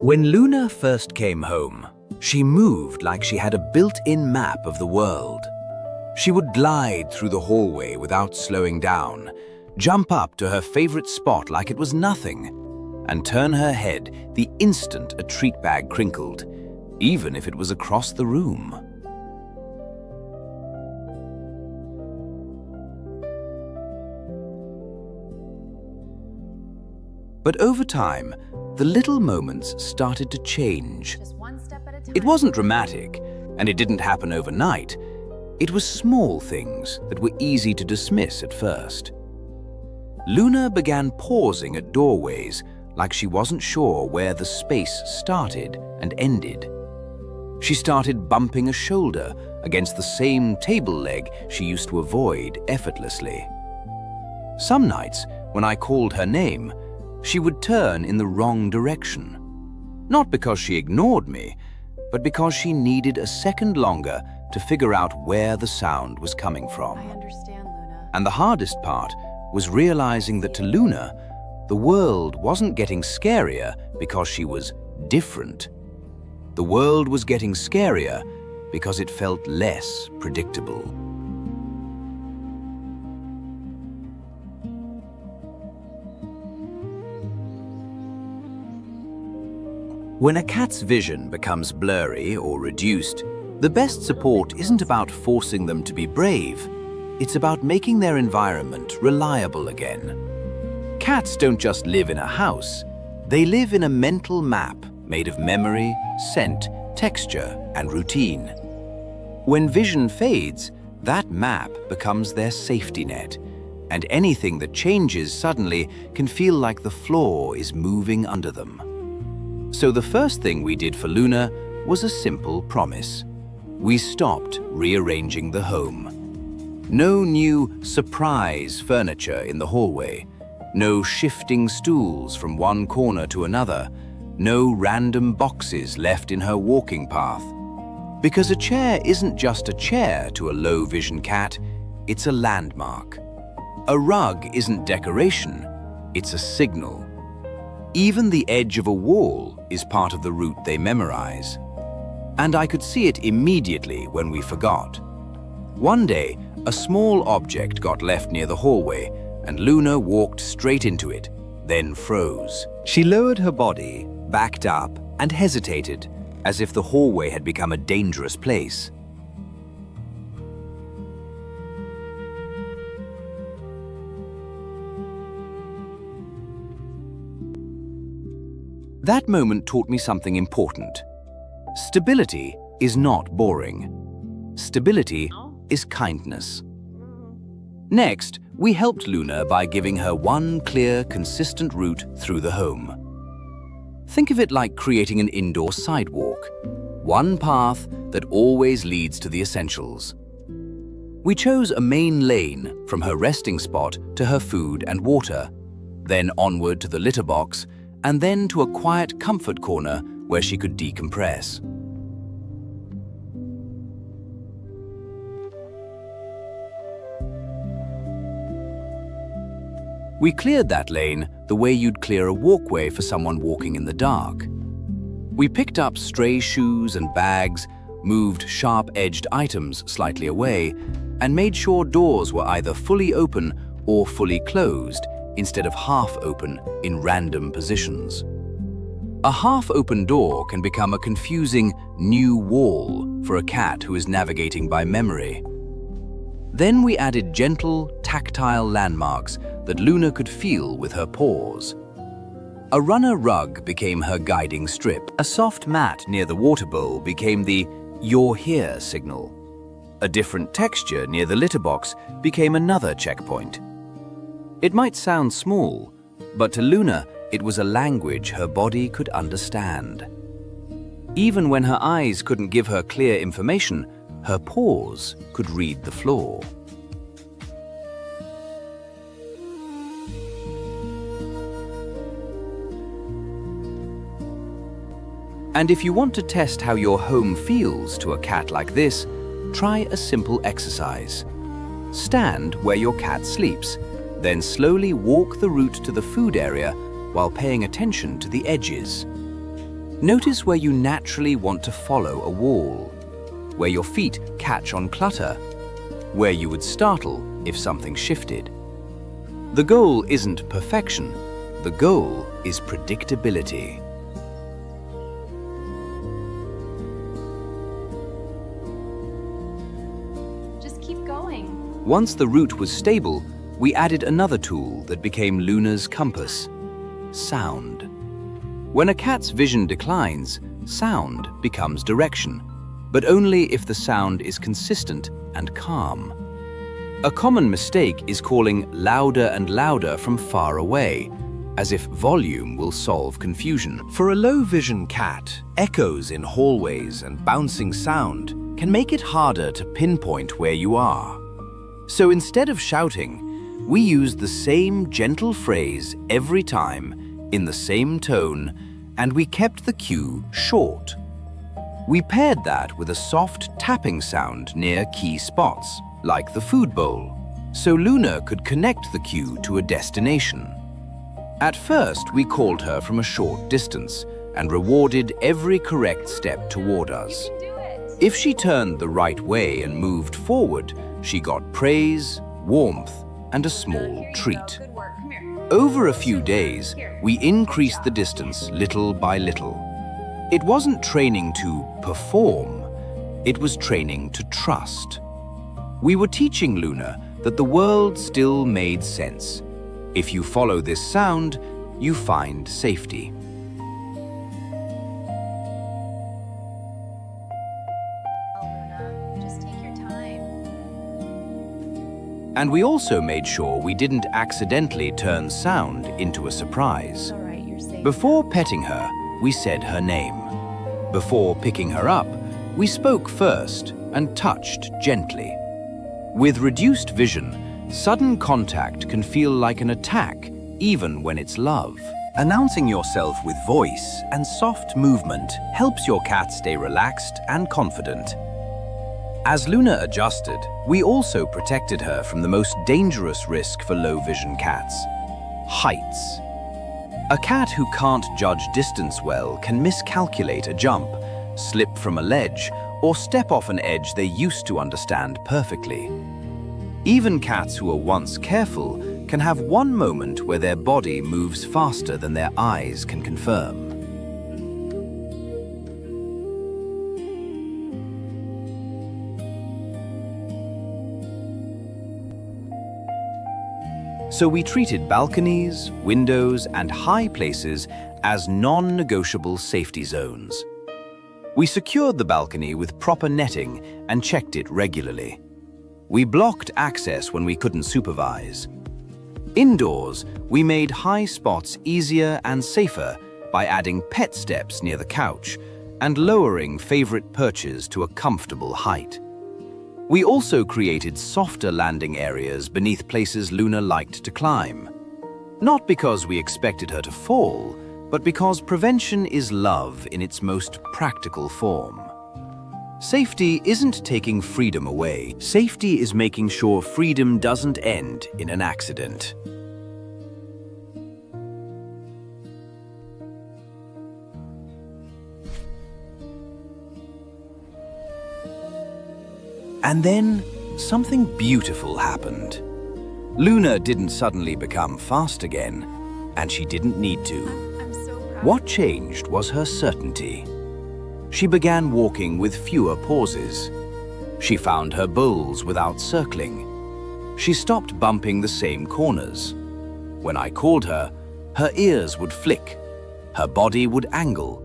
When Luna first came home, she moved like she had a built-in map of the world. She would glide through the hallway without slowing down, jump up to her favorite spot like it was nothing, and turn her head the instant a treat bag crinkled, even if it was across the room. But over time, the little moments started to change. It wasn't dramatic, and it didn't happen overnight. It was small things that were easy to dismiss at first. Luna began pausing at doorways like she wasn't sure where the space started and ended. She started bumping a shoulder against the same table leg she used to avoid effortlessly. Some nights, when I called her name, she would turn in the wrong direction. Not because she ignored me, but because she needed a second longer to figure out where the sound was coming from. I understand, Luna. And the hardest part was realizing that to Luna, the world wasn't getting scarier because she was different. The world was getting scarier because it felt less predictable. When a cat's vision becomes blurry or reduced, the best support isn't about forcing them to be brave. It's about making their environment reliable again. Cats don't just live in a house. They live in a mental map made of memory, scent, texture, and routine. When vision fades, that map becomes their safety net, and anything that changes suddenly can feel like the floor is moving under them. So the first thing we did for Luna was a simple promise. We stopped rearranging the home. No new surprise furniture in the hallway. No shifting stools from one corner to another. No random boxes left in her walking path. Because a chair isn't just a chair to a low-vision cat, it's a landmark. A rug isn't decoration, it's a signal. Even the edge of a wall is part of the route they memorize. And I could see it immediately when we forgot. One day, a small object got left near the hallway, and Luna walked straight into it, then froze. She lowered her body, backed up, and hesitated, as if the hallway had become a dangerous place. That moment taught me something important. Stability is not boring. Stability is kindness. Next, we helped Luna by giving her one clear, consistent route through the home. Think of it like creating an indoor sidewalk. One path that always leads to the essentials. We chose a main lane from her resting spot to her food and water, then onward to the litter box, and then to a quiet comfort corner where she could decompress. We cleared that lane the way you'd clear a walkway for someone walking in the dark. We picked up stray shoes and bags, moved sharp-edged items slightly away, and made sure doors were either fully open or fully closed, instead of half open in random positions. A half-open door can become a confusing new wall for a cat who is navigating by memory. Then we added gentle, tactile landmarks that Luna could feel with her paws. A runner rug became her guiding strip. A soft mat near the water bowl became the "you're here" signal. A different texture near the litter box became another checkpoint. It might sound small, but to Luna, it was a language her body could understand. Even when her eyes couldn't give her clear information, her paws could read the floor. And if you want to test how your home feels to a cat like this, try a simple exercise. Stand where your cat sleeps, then slowly walk the route to the food area while paying attention to the edges. Notice where you naturally want to follow a wall, where your feet catch on clutter, where you would startle if something shifted. The goal isn't perfection, the goal is predictability. Just keep going. Once the route was stable, we added another tool that became Luna's compass: sound. When a cat's vision declines, sound becomes direction, but only if the sound is consistent and calm. A common mistake is calling louder and louder from far away, as if volume will solve confusion. For a low-vision cat, echoes in hallways and bouncing sound can make it harder to pinpoint where you are. So instead of shouting, we used the same gentle phrase every time, in the same tone, and we kept the cue short. We paired that with a soft tapping sound near key spots, like the food bowl, so Luna could connect the cue to a destination. At first, we called her from a short distance and rewarded every correct step toward us. You can do it. If she turned the right way and moved forward, she got praise, warmth, and a small Here you treat. go. Good work. Come here. Over a few days, we increased the distance little by little. It wasn't training to perform, it was training to trust. We were teaching Luna that the world still made sense. If you follow this sound, you find safety. Oh, Luna, just take your time. And we also made sure we didn't accidentally turn sound into a surprise. All right, you're safe. Before petting her, we said her name. Before picking her up, we spoke first and touched gently. With reduced vision, sudden contact can feel like an attack, even when it's love. Announcing yourself with voice and soft movement helps your cat stay relaxed and confident. As Luna adjusted, we also protected her from the most dangerous risk for low-vision cats: heights. A cat who can't judge distance well can miscalculate a jump, slip from a ledge, or step off an edge they used to understand perfectly. Even cats who are once careful can have one moment where their body moves faster than their eyes can confirm. So we treated balconies, windows, and high places as non-negotiable safety zones. We secured the balcony with proper netting and checked it regularly. We blocked access when we couldn't supervise. Indoors, we made high spots easier and safer by adding pet steps near the couch and lowering favorite perches to a comfortable height. We also created softer landing areas beneath places Luna liked to climb. Not because we expected her to fall, but because prevention is love in its most practical form. Safety isn't taking freedom away. Safety is making sure freedom doesn't end in an accident. And then something beautiful happened. Luna didn't suddenly become fast again, and she didn't need to. I'm so proud. What changed was her certainty. She began walking with fewer pauses. She found her bowls without circling. She stopped bumping the same corners. When I called her, her ears would flick, her body would angle,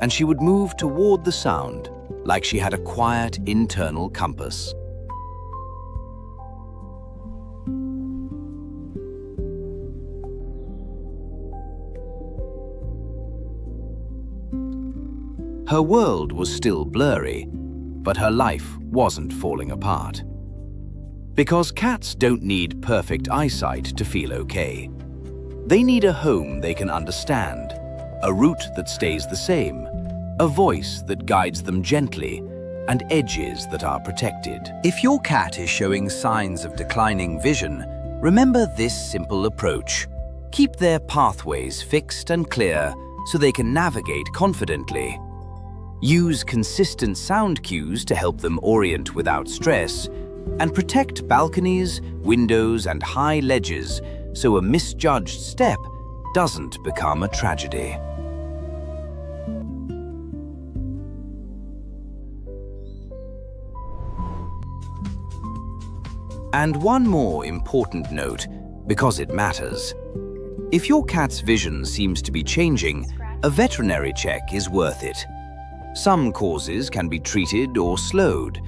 and she would move toward the sound like she had a quiet internal compass. Her world was still blurry, but her life wasn't falling apart. Because cats don't need perfect eyesight to feel okay. They need a home they can understand, a route that stays the same, a voice that guides them gently, and edges that are protected. If your cat is showing signs of declining vision, remember this simple approach. Keep their pathways fixed and clear, so they can navigate confidently. Use consistent sound cues to help them orient without stress, and protect balconies, windows, and high ledges so a misjudged step doesn't become a tragedy. And one more important note, because it matters. If your cat's vision seems to be changing, a veterinary check is worth it. Some causes can be treated or slowed,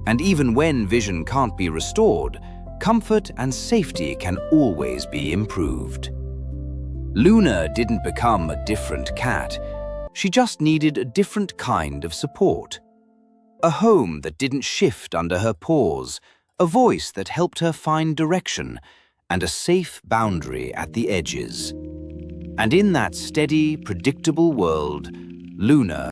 and even when vision can't be restored, comfort and safety can always be improved. Luna didn't become a different cat. She just needed a different kind of support. A home that didn't shift under her paws, a voice that helped her find direction, and a safe boundary at the edges. And in that steady, predictable world, Luna